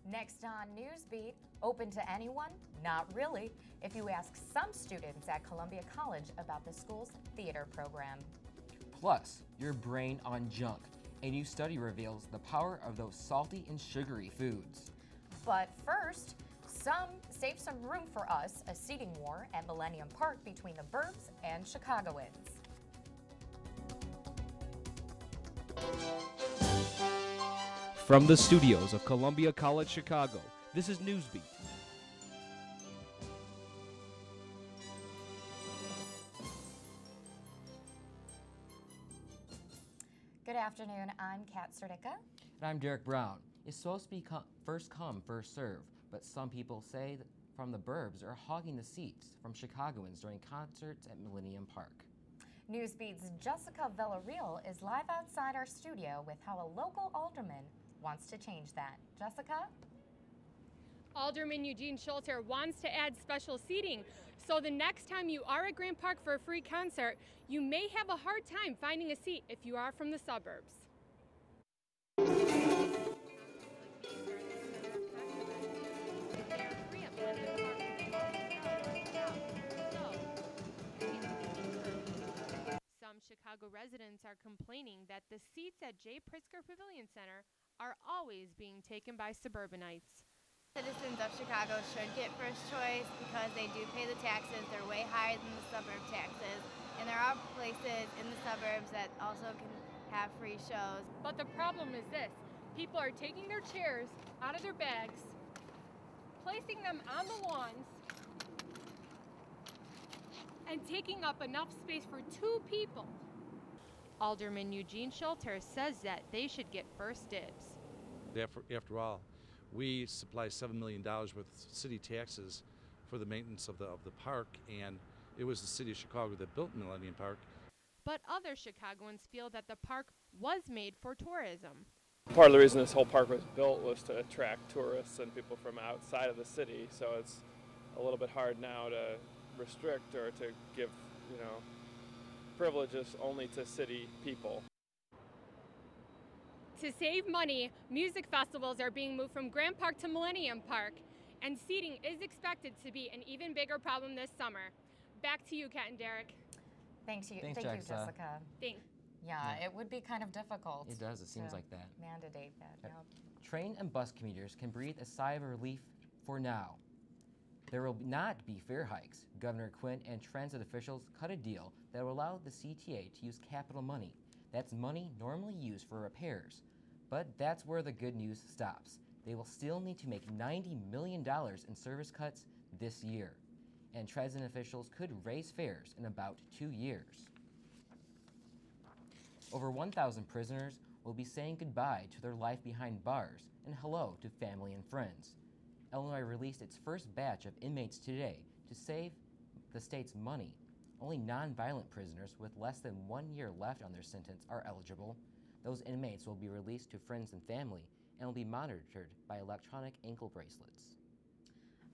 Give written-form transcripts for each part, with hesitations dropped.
Next on NewsBeat, open to anyone? Not really, if you ask some students at Columbia College about the school's theater program. Plus, your brain on junk. A new study reveals the power of those salty and sugary foods. But first, save some room for us, a seating war at Millennium Park between the Burbs and Chicagoans. From the studios of Columbia College Chicago, this is NewsBeat. Good afternoon, I'm Kat Serdica. And I'm Derek Brown. It's supposed to be first come, first serve, but some people say that from the Burbs are hogging the seats from Chicagoans during concerts at Millennium Park. NewsBeat's Jessica Villarreal is live outside our studio with how a local alderman wants to change that. Jessica? Alderman Eugene Schulter wants to add special seating, so the next time you are at Grant Park for a free concert, you may have a hard time finding a seat if you are from the suburbs. Some Chicago residents are complaining that the seats at J. Pritzker Pavilion Center are always being taken by suburbanites. Citizens of Chicago should get first choice because they do pay the taxes. They're way higher than the suburb taxes. And there are places in the suburbs that also can have free shows. But the problem is this. People are taking their chairs out of their bags, placing them on the lawns, and taking up enough space for two people. Alderman Eugene Schulter says that they should get first dibs. After all, we supply $7 million worth of city taxes for the maintenance of the park, and it was the city of Chicago that built Millennium Park. But other Chicagoans feel that the park was made for tourism. Part of the reason this whole park was built was to attract tourists and people from outside of the city, so it's a little bit hard now to restrict or to give, privileges only to city people. To save money, music festivals are being moved from Grant Park to Millennium Park, and seating is expected to be an even bigger problem this summer. Back to you, Kat and Derek. Thank you, Thanks, Jessica. Thanks. Yeah, it would be kind of difficult. It does, it seems like that. Mandate that, Yep. Yep. Train and bus commuters can breathe a sigh of relief for now. There will not be fare hikes. Governor Quinn and transit officials cut a deal that will allow the CTA to use capital money. That's money normally used for repairs. But that's where the good news stops. They will still need to make $90 million in service cuts this year. And transit officials could raise fares in about 2 years. Over 1,000 prisoners will be saying goodbye to their life behind bars and hello to family and friends. Illinois released its first batch of inmates today to save the state's money. Only nonviolent prisoners with less than 1 year left on their sentence are eligible. Those inmates will be released to friends and family and will be monitored by electronic ankle bracelets.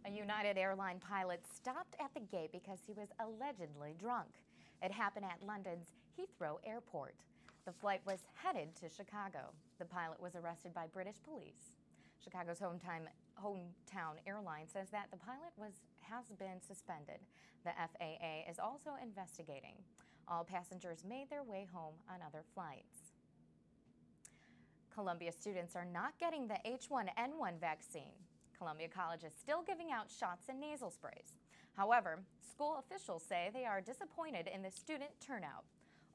A United Airlines pilot stopped at the gate because he was allegedly drunk. It happened at London's Heathrow Airport. The flight was headed to Chicago. The pilot was arrested by British police. Chicago's hometown airline says that the pilot has been suspended. The FAA is also investigating. All passengers made their way home on other flights. Columbia students are not getting the H1N1 vaccine. Columbia College is still giving out shots and nasal sprays. However, school officials say they are disappointed in the student turnout.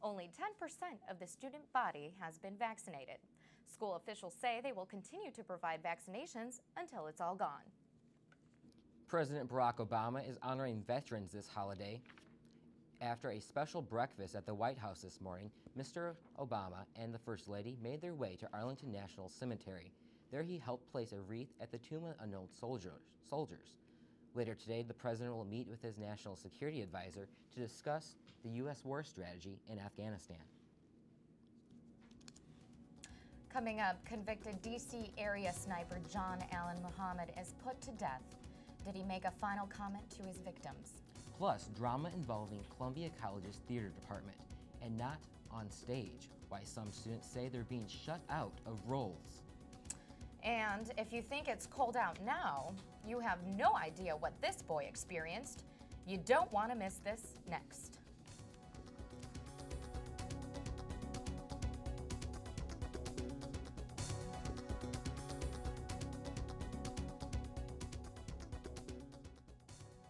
Only 10% of the student body has been vaccinated. School officials say they will continue to provide vaccinations until it's all gone. President Barack Obama is honoring veterans this holiday. After a special breakfast at the White House this morning, Mr. Obama and the First Lady made their way to Arlington National Cemetery. There he helped place a wreath at the tomb of unknown soldiers. Later today, the president will meet with his national security advisor to discuss the U.S. war strategy in Afghanistan. Coming up, convicted D.C. area sniper John Allen Muhammad is put to death. Did he make a final comment to his victims? Plus, drama involving Columbia College's theater department, and not on stage. Why some students say they're being shut out of roles. And if you think it's cold out now, you have no idea what this boy experienced. You don't want to miss this next.